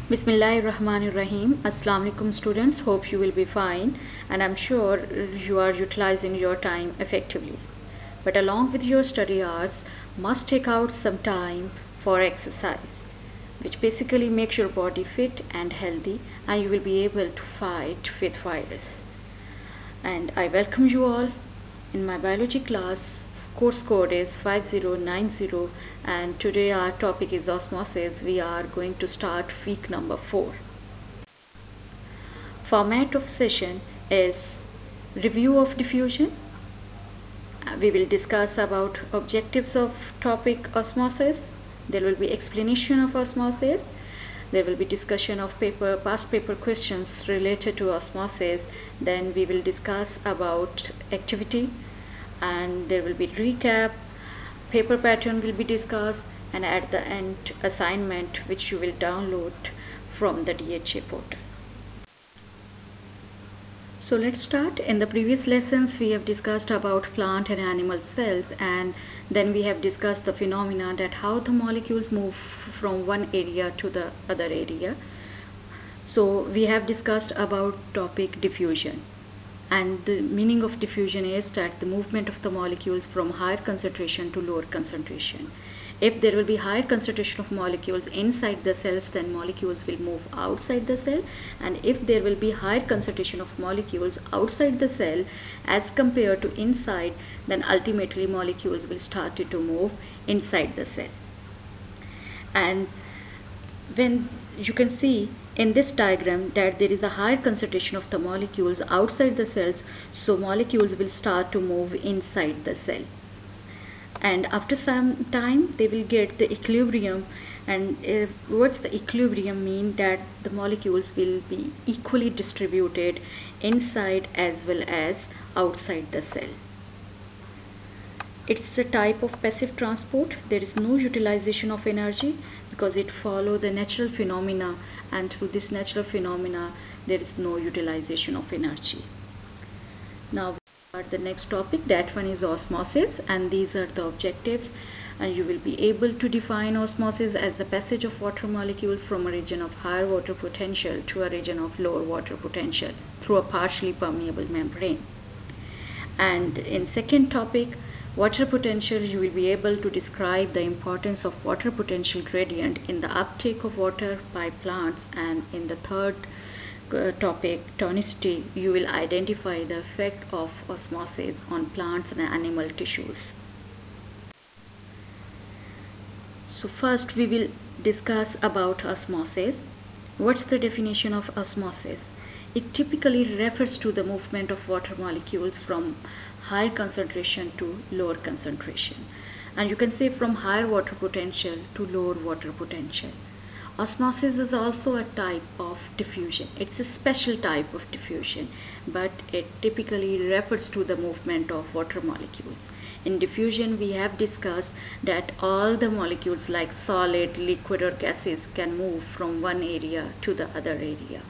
Bismillahirrahmanirrahim. Assalamu alaikum students. Hope you will be fine and I'm sure you are utilizing your time effectively. But along with your study hours, must take out some time for exercise, which basically makes your body fit and healthy and you will be able to fight with virus. And I welcome you all in my biology class. Course code is 5090 and today our topic is osmosis. We are going to start week number 4. Format of session is review of diffusion. We will discuss about objectives of topic osmosis. There will be explanation of osmosis. There will be discussion of past paper questions related to osmosis. Then we will discuss about activity and there will be recap, paper pattern will be discussed, and at the end assignment which you will download from the DHA portal. So let's start. In the previous lessons we have discussed about plant and animal cells, and then we have discussed the phenomena that how the molecules move from one area to the other area. So we have discussed about topic diffusion. And the meaning of diffusion is that the movement of the molecules from higher concentration to lower concentration. If there will be higher concentration of molecules inside the cells, then molecules will move outside the cell, and if there will be higher concentration of molecules outside the cell as compared to inside, then ultimately molecules will start to move inside the cell. And when you can see in this diagram that there is a higher concentration of the molecules outside the cells, so molecules will start to move inside the cell, and after some time they will get the equilibrium. And what's the equilibrium mean? That the molecules will be equally distributed inside as well as outside the cell. It's a type of passive transport. There is no utilization of energy because it follows the natural phenomena, and through this natural phenomena there is no utilization of energy. Now we start the next topic. That one is osmosis, and these are the objectives. And you will be able to define osmosis as the passage of water molecules from a region of higher water potential to a region of lower water potential through a partially permeable membrane. And in second topic, water potential, you will be able to describe the importance of water potential gradient in the uptake of water by plants. And in the third topic, tonicity, you will identify the effect of osmosis on plants and animal tissues. So first we will discuss about osmosis. What's the definition of osmosis? It typically refers to the movement of water molecules from higher concentration to lower concentration, and you can say from higher water potential to lower water potential. Osmosis is also a type of diffusion. It's a special type of diffusion, but it typically refers to the movement of water molecules. In diffusion we have discussed that all the molecules like solid, liquid or gases can move from one area to the other area.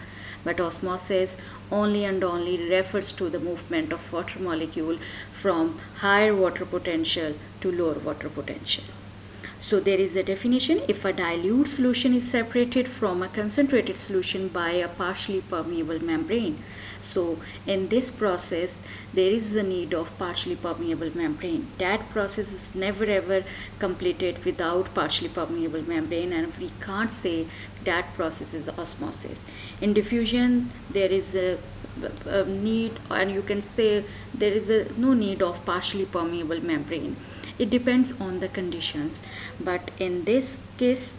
But osmosis only and only refers to the movement of water molecule from higher water potential to lower water potential. So there is a definition: if a dilute solution is separated from a concentrated solution by a partially permeable membrane. So in this process there is the need of partially permeable membrane. That process is never ever completed without partially permeable membrane, and we can't say that process is osmosis. In diffusion there is a need, and you can say there is no need of partially permeable membrane. It depends on the conditions, but in this case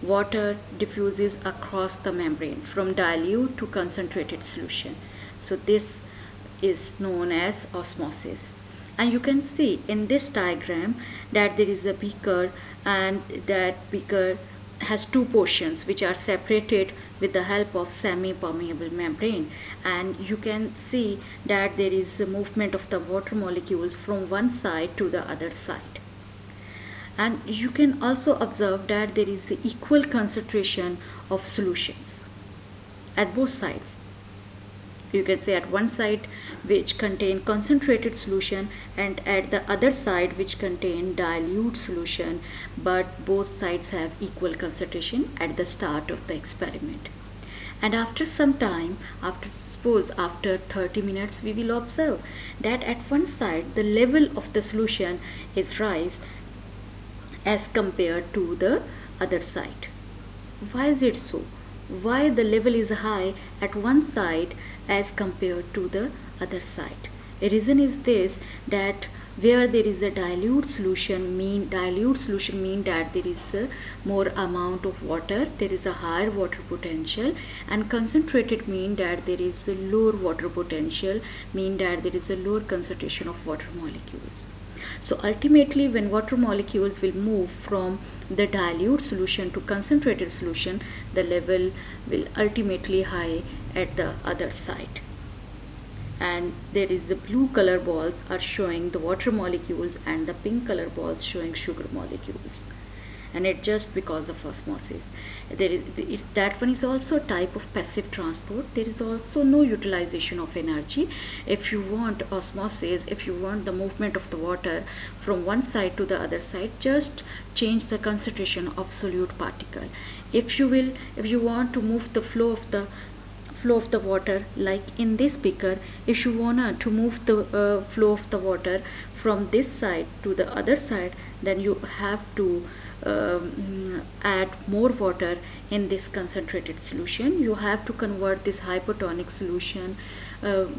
water diffuses across the membrane from dilute to concentrated solution. So this is known as osmosis. And you can see in this diagram that there is a beaker, and that beaker has two portions which are separated with the help of semi-permeable membrane, and you can see that there is the movement of the water molecules from one side to the other side. And you can also observe that there is the equal concentration of solutions at both sides. You can say at one side which contain concentrated solution and at the other side which contain dilute solution, but both sides have equal concentration at the start of the experiment. And after some time, after 30 minutes, we will observe that at one side the level of the solution is rise as compared to the other side. Why is it so? Why the level is high at one side as compared to the other side? The reason is this, that where there is a dilute solution mean that there is a more amount of water, there is a higher water potential, and concentrated mean that there is a lower water potential, mean that there is a lower concentration of water molecules. So ultimately, when water molecules will move from the dilute solution to concentrated solution, the level will ultimately high at the other side. And there is the blue color balls are showing the water molecules and the pink color balls showing sugar molecules, and it's just because of osmosis. That one is also a type of passive transport. There is also no utilization of energy. If you want osmosis, if you want the movement of the water from one side to the other side, just change the concentration of solute particle. If you want to move the flow of the water, like in this beaker, if you want to move the flow of the water from this side to the other side, then you have to add more water in this concentrated solution. You have to convert this hypotonic solution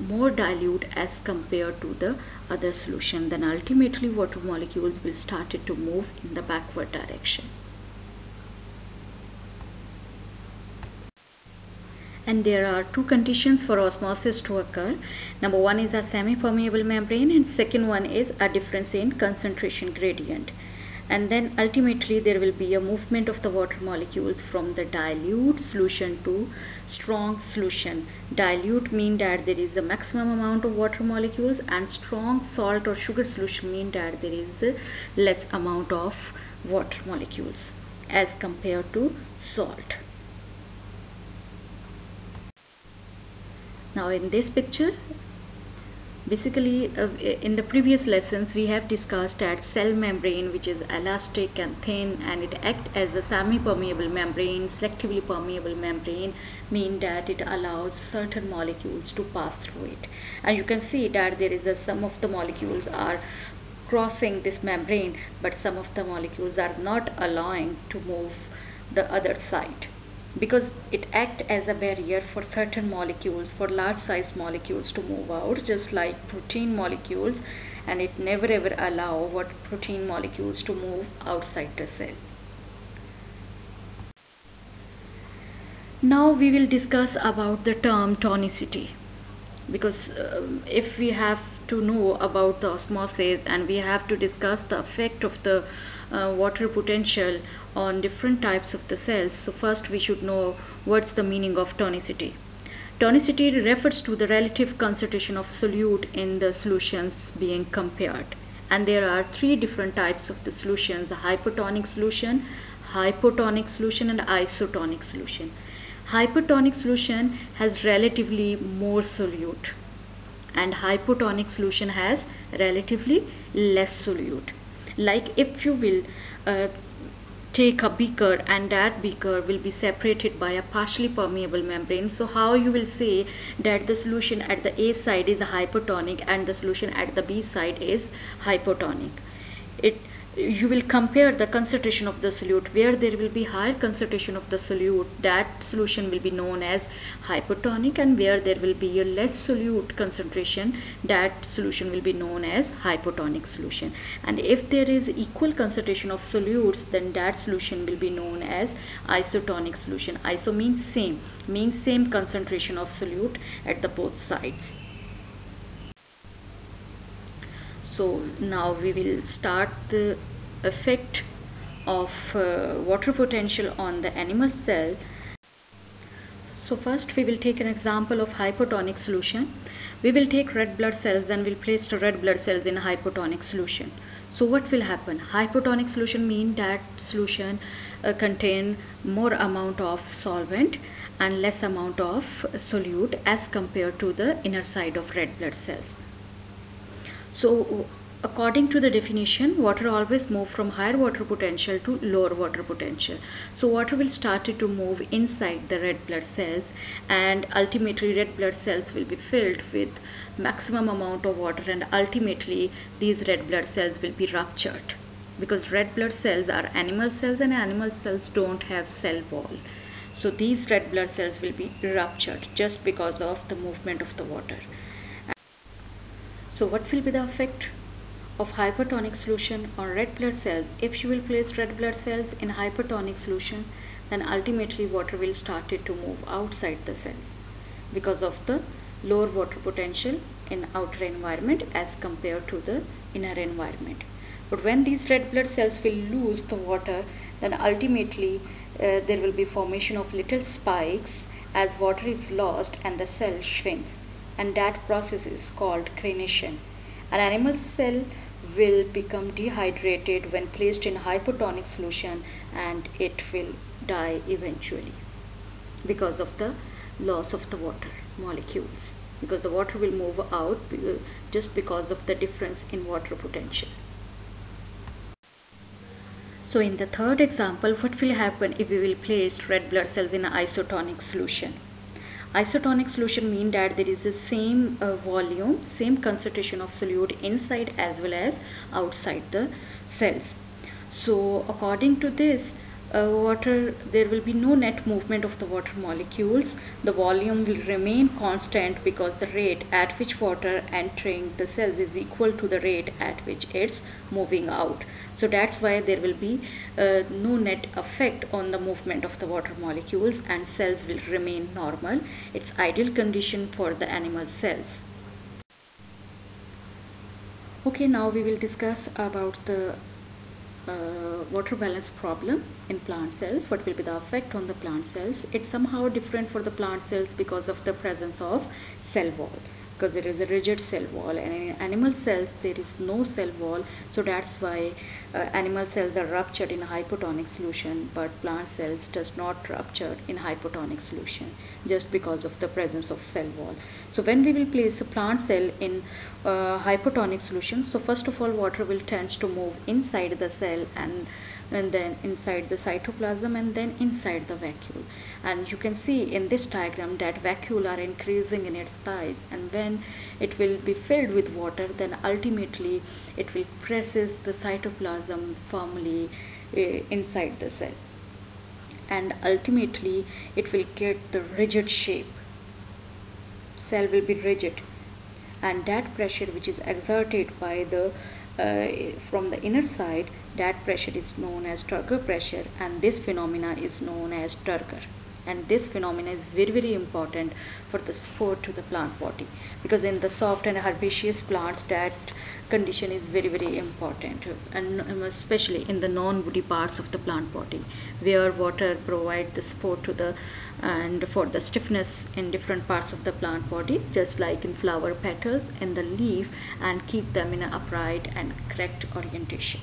more dilute as compared to the other solution. Then ultimately water molecules will start to move in the backward direction. And there are two conditions for osmosis to occur. Number one is a semi-permeable membrane, and second one is a difference in concentration gradient. And then ultimately there will be a movement of the water molecules from the dilute solution to strong solution. Dilute mean that there is a maximum amount of water molecules, and strong salt or sugar solution mean that there is a less amount of water molecules as compared to salt. Now in this picture, basically in the previous lessons we have discussed that cell membrane, which is elastic and thin, and it acts as a semi-permeable membrane, selectively permeable membrane, mean that it allows certain molecules to pass through it. And you can see that there is some of the molecules are crossing this membrane, but some of the molecules are not allowing to move the other side, because it acts as a barrier for certain molecules, for large size molecules to move out, just like protein molecules, and it never ever allow what protein molecules to move outside the cell. Now we will discuss about the term tonicity, because if we have to know about the osmosis and we have to discuss the effect of the water potential on different types of the cells, so first we should know what's the meaning of tonicity. Tonicity refers to the relative concentration of solute in the solutions being compared, and there are three different types of the solutions: the hypertonic solution, hypotonic solution, and isotonic solution. Hypertonic solution has relatively more solute, and hypotonic solution has relatively less solute. Like if you will take a beaker, and that beaker will be separated by a partially permeable membrane, so how you will say that the solution at the A side is hypertonic and the solution at the B side is hypotonic? You will compare the concentration of the solute. Where there will be higher concentration of the solute, that solution will be known as hypertonic, and where there will be a less solute concentration, that solution will be known as hypotonic solution. And if there is equal concentration of solutes, then that solution will be known as isotonic solution. Iso means same concentration of solute at the both sides. So now we will start the effect of water potential on the animal cell. So first we will take an example of hypotonic solution. We will take red blood cells and we'll place the red blood cells in a hypotonic solution. So what will happen? Hypotonic solution means that solution contain more amount of solvent and less amount of solute as compared to the inner side of red blood cells. So according to the definition, water always move from higher water potential to lower water potential. So water will start to move inside the red blood cells, and ultimately red blood cells will be filled with maximum amount of water, and ultimately these red blood cells will be ruptured, because red blood cells are animal cells and animal cells don't have cell wall. So these red blood cells will be ruptured just because of the movement of the water. So what will be the effect of hypertonic solution on red blood cells? If you will place red blood cells in hypertonic solution, then ultimately water will start to move outside the cell because of the lower water potential in outer environment as compared to the inner environment. But when these red blood cells will lose the water, then ultimately there will be formation of little spikes as water is lost and the cell shrinks, and that process is called crenation. An animal cell will become dehydrated when placed in hypotonic solution, and it will die eventually because of the loss of the water molecules, because the water will move out just because of the difference in water potential. So in the third example, what will happen if we will place red blood cells in an isotonic solution? Isotonic solution means that there is the same volume, same concentration of solute inside as well as outside the cells. So according to this, there will be no net movement of the water molecules. The volume will remain constant because the rate at which water entering the cells is equal to the rate at which it's moving out. So that's why there will be no net effect on the movement of the water molecules, and cells will remain normal. It's ideal condition for the animal cells. Okay, now we will discuss about the water balance problem in plant cells. What will be the effect on the plant cells? It's somehow different for the plant cells because of the presence of cell wall, because there is a rigid cell wall, and in animal cells there is no cell wall. So that's why animal cells are ruptured in hypotonic solution, but plant cells does not rupture in hypotonic solution just because of the presence of cell wall. So when we will place a plant cell in hypotonic solution, so first of all water will tend to move inside the cell, and then inside the cytoplasm, and then inside the vacuole. And you can see in this diagram that vacuole are increasing in its size, and when it will be filled with water, then ultimately it will presses the cytoplasm firmly inside the cell, and ultimately it will get the rigid shape. Cell will be rigid, and that pressure which is exerted by the from the inner side, that pressure is known as turgor pressure, and this phenomena is known as turgor. And this phenomena is very, very important for the support to the plant body, because in the soft and herbaceous plants that condition is very, very important, and especially in the non-woody parts of the plant body, where water provides the support to the and for the stiffness in different parts of the plant body, just like in flower petals, in the leaf, and keep them in an upright and correct orientation.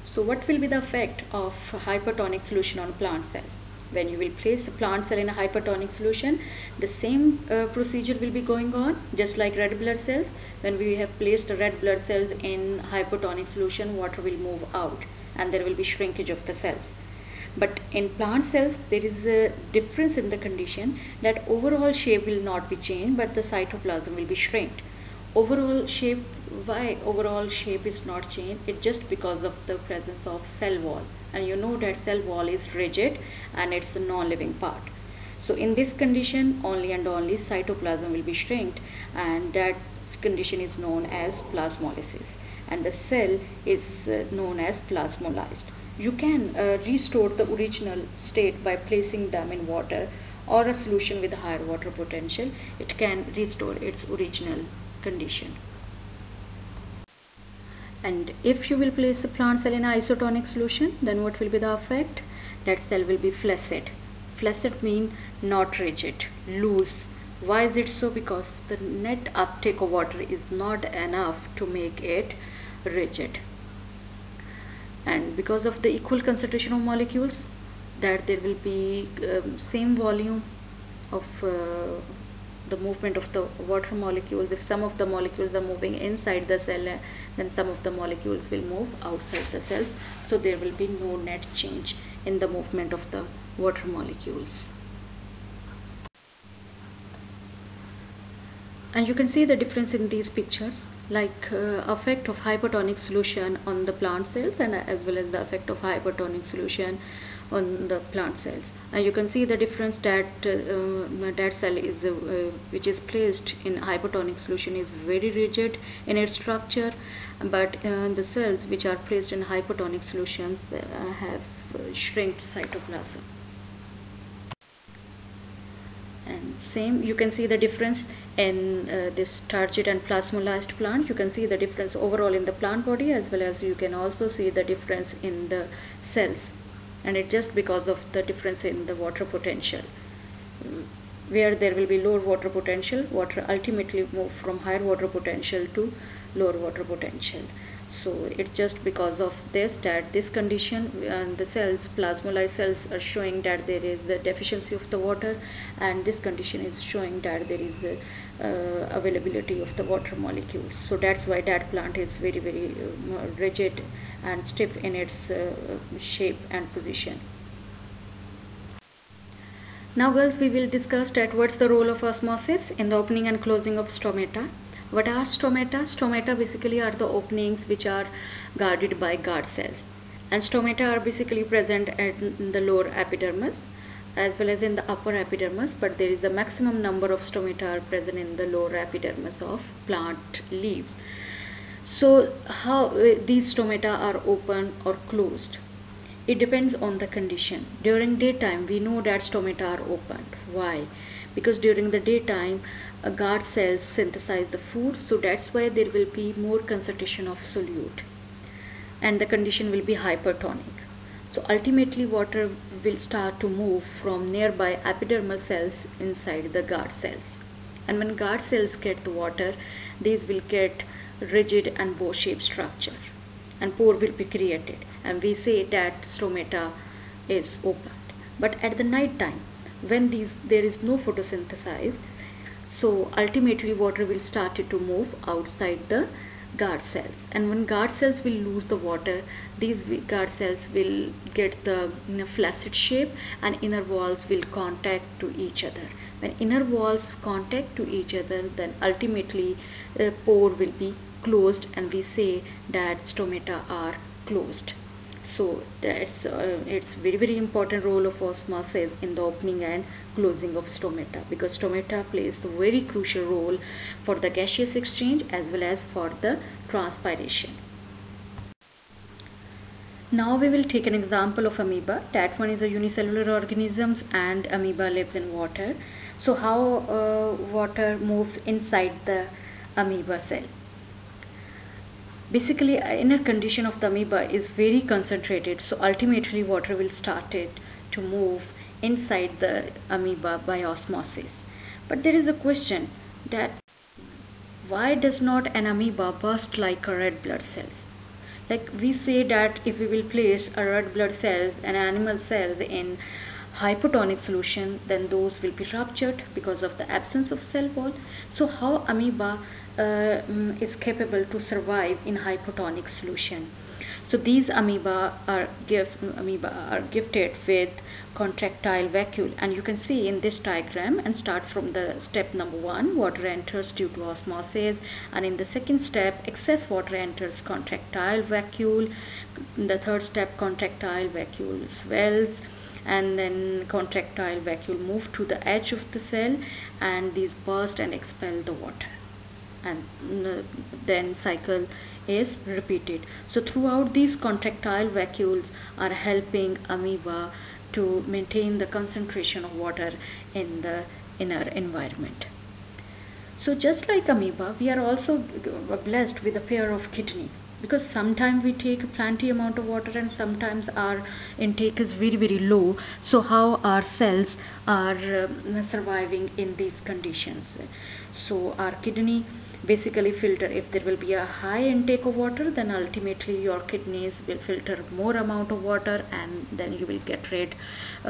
So what will be the effect of hypertonic solution on plant cell? When you will place a plant cell in a hypertonic solution, the same procedure will be going on just like red blood cells. When we have placed the red blood cells in hypotonic solution, water will move out and there will be shrinkage of the cells. But in plant cells, there is a difference in the condition that overall shape will not be changed, but the cytoplasm will be shrinked. Overall shape, why overall shape is not changed? It's just because of the presence of cell wall, and you know that cell wall is rigid and it's a non-living part. So in this condition, only and only cytoplasm will be shrinked, and that condition is known as plasmolysis, and the cell is known as plasmolysed. You can restore the original state by placing them in water or a solution with higher water potential. It can restore its original condition. And if you will place a plant cell in an isotonic solution, then what will be the effect? That cell will be flaccid. Flaccid means not rigid, loose. Why is it so? Because the net uptake of water is not enough to make it rigid. and because of the equal concentration of molecules, that there will be same volume of the movement of the water molecules. If some of the molecules are moving inside the cell, then some of the molecules will move outside the cells, so there will be no net change in the movement of the water molecules. And you can see the difference in these pictures, like effect of hypertonic solution on the plant cells, and as well as the effect of hypertonic solution on the plant cells. And you can see the difference that that cell is which is placed in hypertonic solution is very rigid in its structure, but the cells which are placed in hypotonic solutions have shrinked cytoplasm. And same, you can see the difference in this turgid and plasmolysed plant. You can see the difference overall in the plant body, as well as you can also see the difference in the cells, and it's just because of the difference in the water potential. Where there will be lower water potential, water ultimately move from higher water potential to lower water potential. So it's just because of this, that this condition, the cells, plasmolysed cells, are showing that there is the deficiency of the water, and this condition is showing that there is availability of the water molecules. So that's why that plant is very, very rigid and stiff in its shape and position. Now girls, we will discuss that what's the role of osmosis in the opening and closing of stomata. What are stomata? Stomata basically are the openings which are guarded by guard cells, and stomata are basically present in the lower epidermis as well as in the upper epidermis, but there is a maximum number of stomata are present in the lower epidermis of plant leaves. So how these stomata are open or closed? It depends on the condition. During daytime, we know that stomata are opened. Why? Because during the daytime, guard cells synthesize the food, so that's why there will be more concentration of solute, and the condition will be hypertonic. So ultimately, water will start to move from nearby epidermal cells inside the guard cells. And when guard cells get the water, these will get rigid and bow-shaped structure, and pore will be created, and we say that stomata is opened. But at the night time, when there is no photosynthesis, so ultimately water will start to move outside the guard cells, and when guard cells will lose the water, these guard cells will get the flaccid shape, and inner walls will contact to each other. When inner walls contact to each other, then ultimately pore will be closed, and we say that stomata are closed. So that's it's very, very important role of osmosis in the opening and closing of stomata, because stomata plays a very crucial role for the gaseous exchange as well as for the transpiration. Now we will take an example of amoeba. That one is a unicellular organisms, and amoeba lives in water. So how water moves inside the amoeba cell? Basically, inner condition of the amoeba is very concentrated, so ultimately water will start to move inside the amoeba by osmosis. But there is a question that why does not an amoeba burst like a red blood cells? Like we say that if we will place a red blood cells and animal cells in hypotonic solution, then those will be ruptured because of the absence of cell wall. So how amoeba is capable to survive in hypotonic solution? So these amoeba are gifted with contractile vacuole, and you can see in this diagram, and start from the step number 1, water enters due to osmosis, and in the second step excess water enters contractile vacuole. In the third step, contractile vacuole swells, and then contractile vacuole move to the edge of the cell, and these burst and expel the water, and then cycle is repeated. So throughout, these contractile vacuoles are helping amoeba to maintain the concentration of water in the inner environment. So just like amoeba, we are also blessed with a pair of kidney, because sometimes we take plenty amount of water and sometimes our intake is very, very low. So how our cells are surviving in these conditions? So our kidney basically filter. If there will be a high intake of water, then ultimately your kidneys will filter more amount of water, and then you will get rid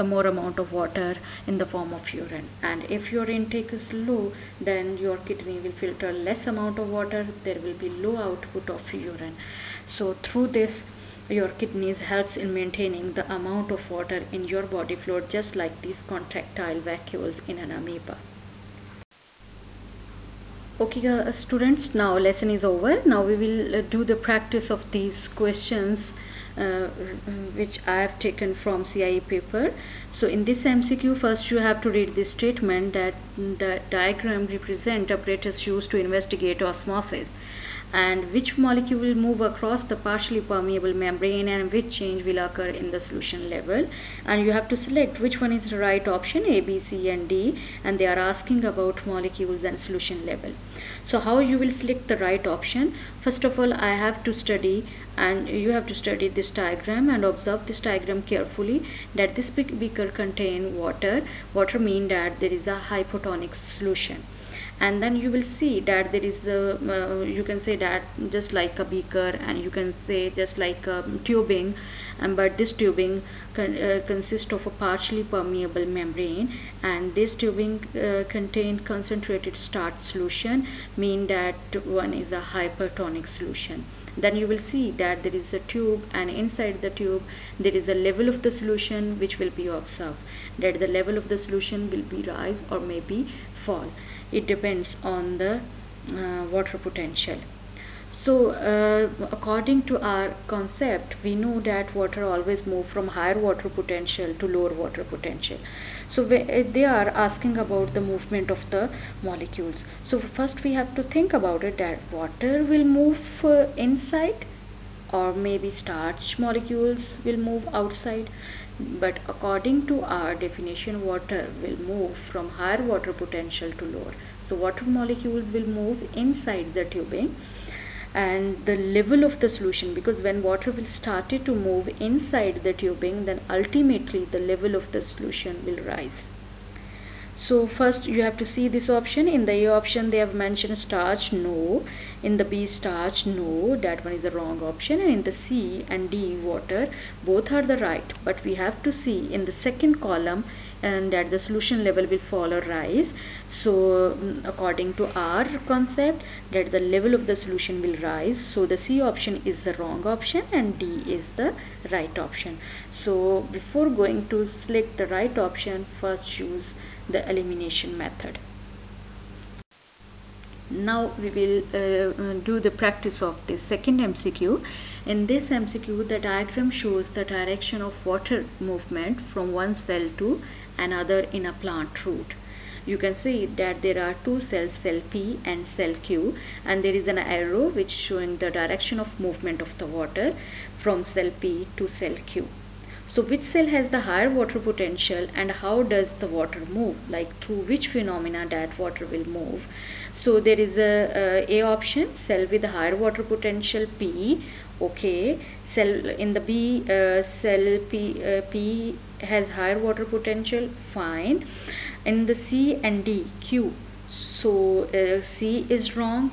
more amount of water in the form of urine. And if your intake is low, then your kidney will filter less amount of water, there will be low output of urine. So through this, your kidneys helps in maintaining the amount of water in your body fluid, just like these contractile vacuoles in an amoeba. Okay students, now lesson is over. Now we will do the practice of these questions which I have taken from CIE paper. So in this MCQ, first you have to read this statement that the diagram represents apparatus used to investigate osmosis, and which molecule will move across the partially permeable membrane and which change will occur in the solution level. And you have to select which one is the right option, A, B, C and D, and they are asking about molecules and solution level. So how you will select the right option? First of all, I have to study, and you have to study this diagram and observe this diagram carefully, that this beaker contain water. Water mean that there is a hypotonic solution. And then you will see that there is you can say that just like a beaker, and you can say just like tubing, but this tubing consists of a partially permeable membrane, and this tubing contain concentrated starch solution, mean that one is a hypertonic solution. Then you will see that there is a tube, and inside the tube there is a level of the solution which will be observed, that the level of the solution will be rise or maybe fall. It depends on the water potential. So according to our concept, we know that water always move from higher water potential to lower water potential. So they are asking about the movement of the molecules. So first we have to think about it, that water will move inside, or maybe starch molecules will move outside. But according to our definition, water will move from higher water potential to lower. So water molecules will move inside the tubing, and the level of the solution, because when water will start to move inside the tubing, then ultimately the level of the solution will rise. So first you have to see this option. In the A option they have mentioned starch, no. In the B starch, no, that one is the wrong option. And in the C and D water, both are the right, but we have to see in the second column and that the solution level will fall or rise. So according to our concept, that the level of the solution will rise. So the C option is the wrong option and D is the right option. So before going to select the right option, first choose the elimination method. Now we will do the practice of the second MCQ. In this MCQ, the diagram shows the direction of water movement from one cell to another in a plant root. You can see that there are two cells, cell P and cell Q, and there is an arrow which showing the direction of movement of the water from cell P to cell Q. So which cell has the higher water potential, and how does the water move, like through which phenomena that water will move? So there is a option, cell with higher water potential P. Okay, cell in the B, cell P has higher water potential, fine. In the C and D, Q, so C is wrong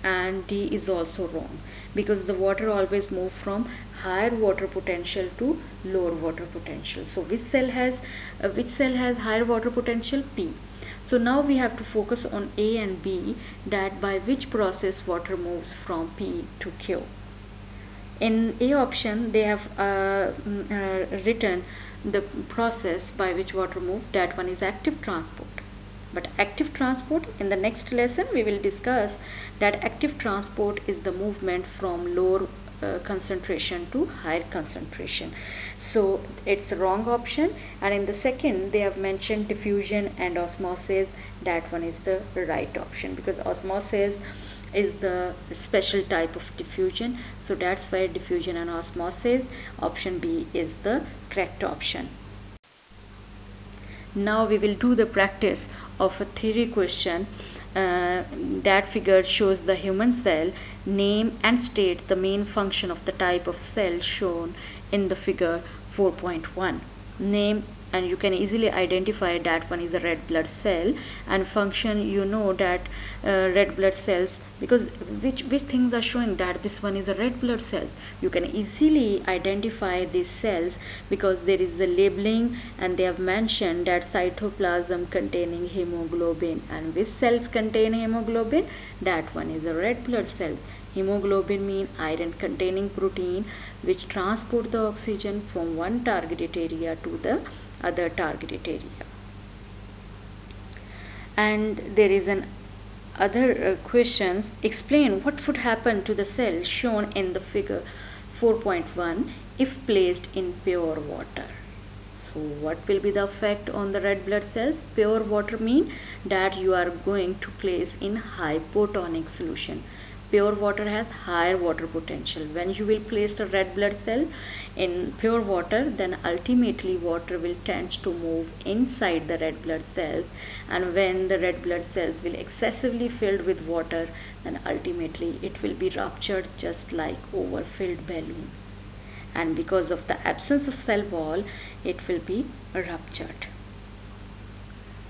and D is also wrong, because the water always move from higher water potential to lower water potential. So which cell has higher water potential? P. So now we have to focus on A and B, that by which process water moves from P to Q. In A option they have written the process by which water moves, that one is active transport. But active transport, in the next lesson we will discuss that active transport is the movement from lower concentration to higher concentration. So it's the wrong option. And in the second they have mentioned diffusion and osmosis, that one is the right option, because osmosis is the special type of diffusion. So that's why diffusion and osmosis, option B is the correct option. Now we will do the practice of a theory question. That figure shows the human cell. Name and state the main function of the type of cell shown in the figure 4.1. Name and you can easily identify that one is a red blood cell, and function, you know that red blood cells, because which things are showing that this one is a red blood cell. You can easily identify these cells because there is the labeling, and they have mentioned that cytoplasm containing hemoglobin, and which cells contain hemoglobin, that one is a red blood cell. Hemoglobin means iron containing protein which transport the oxygen from one targeted area to the other targeted area. And there is an other question. Explain what would happen to the cell shown in the figure 4.1 if placed in pure water. So what will be the effect on the red blood cells? Pure water means that you are going to place in hypotonic solution. Pure water has higher water potential. When you will place the red blood cell in pure water, then ultimately water will tend to move inside the red blood cells, and when the red blood cells will excessively filled with water, then ultimately it will be ruptured just like overfilled balloon, and because of the absence of cell wall, it will be ruptured.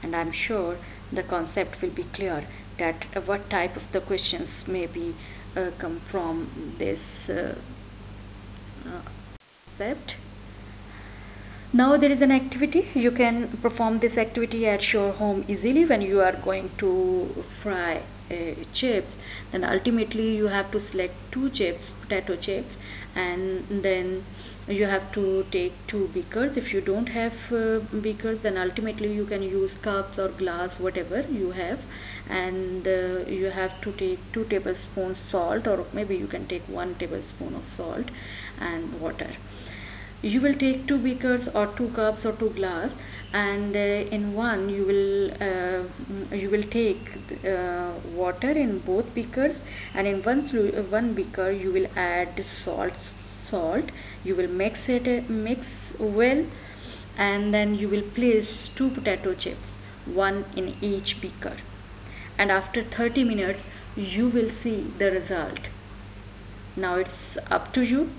And I'm sure the concept will be clear that what type of the questions may be come from this concept. Now there is an activity. You can perform this activity at your home easily. When you are going to fry chips, then ultimately you have to select two chips, potato chips, and then you have to take two beakers. If you don't have beakers, then ultimately you can use cups or glass, whatever you have, and you have to take 2 tablespoons salt, or maybe you can take 1 tablespoon of salt and water. You will take 2 beakers or 2 cups or 2 glass, and in one you will take water in both beakers, and in one beaker you will add salt. You will mix well, and then you will place 2 potato chips, 1 in each beaker, and after 30 minutes you will see the result. Now it's up to you.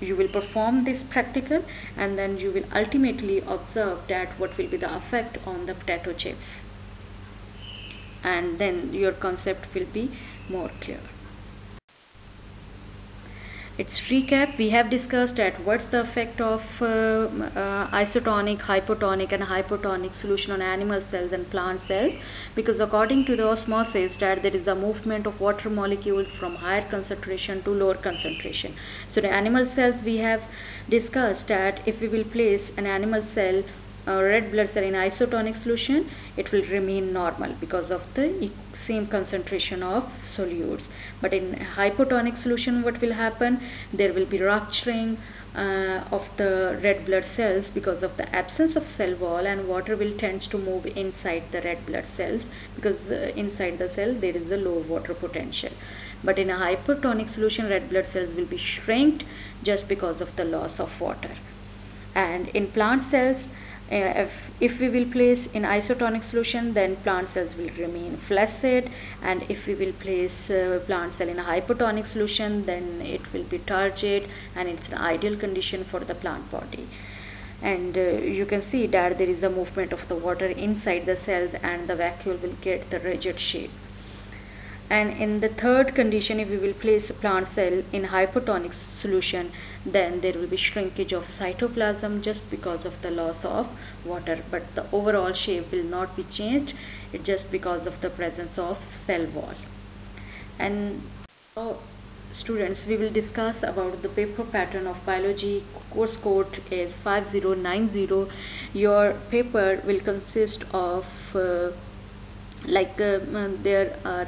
You will perform this practical, and then you will ultimately observe that what will be the effect on the potato chips, and then your concept will be more clear. Its recap, we have discussed at what's the effect of isotonic, hypotonic and hypotonic solution on animal cells and plant cells, because according to the osmosis that there is a movement of water molecules from higher concentration to lower concentration. So the animal cells, we have discussed that if we will place an animal cell, red blood cell, in isotonic solution, it will remain normal because of the same concentration of solutes. But in hypotonic solution, what will happen? There will be rupturing of the red blood cells because of the absence of cell wall, and water will tend to move inside the red blood cells because inside the cell there is a low water potential. But in a hypotonic solution, red blood cells will be shrinked just because of the loss of water. And in plant cells, if we will place in isotonic solution, then plant cells will remain flaccid, and if we will place plant cell in a hypotonic solution, then it will be turgid, and it's an ideal condition for the plant body. And you can see that there is a movement of the water inside the cells, and the vacuole will get the rigid shape. And in the third condition, if we will place a plant cell in hypotonic solution, then there will be shrinkage of cytoplasm just because of the loss of water, but the overall shape will not be changed. It's just because of the presence of cell wall. And now, students, we will discuss about the paper pattern of biology. Course code is 5090. Your paper will consist of there are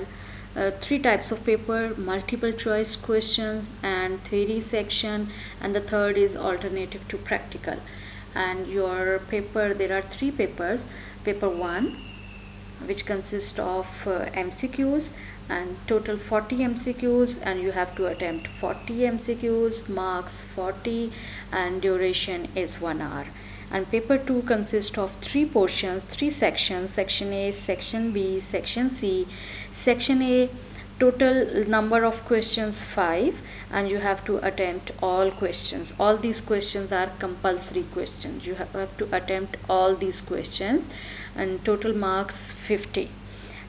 3 types of paper: multiple choice questions and theory section, and the third is alternative to practical. And your paper, there are 3 papers. Paper 1, which consists of MCQs, and total 40 MCQs, and you have to attempt 40 MCQs, marks 40, and duration is 1 hour. And paper 2 consists of 3 portions, 3 sections: section A, section B, section C. Section A Total number of questions 5, and you have to attempt all questions. All these questions are compulsory questions. You have to attempt all these questions, and total marks 50.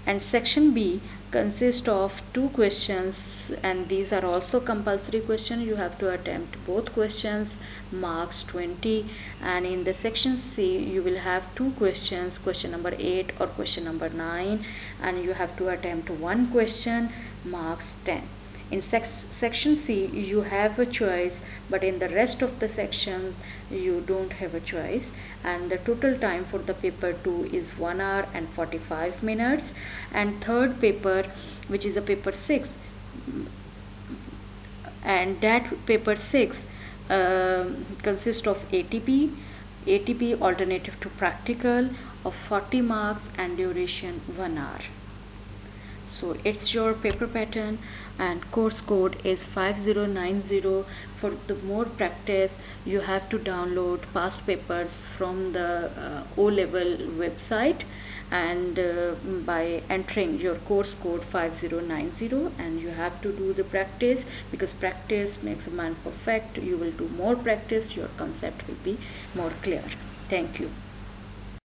And section B consists of 2 questions, and these are also compulsory questions. You have to attempt both questions, marks 20. And in the section C you will have 2 questions, question number 8 or question number 9, and you have to attempt 1 question, marks 10. In section C you have a choice, but in the rest of the section you don't have a choice. And the total time for the paper 2 is 1 hour and 45 minutes. And third paper, which is a paper 6, and that paper 6 consists of ATP alternative to practical of 40 marks and duration 1 hour. So it's your paper pattern, and course code is 5090. For the more practice, you have to download past papers from the O-level website, and by entering your course code 5090, and you have to do the practice, because practice makes a man perfect. You will do more practice, your concept will be more clear. Thank you.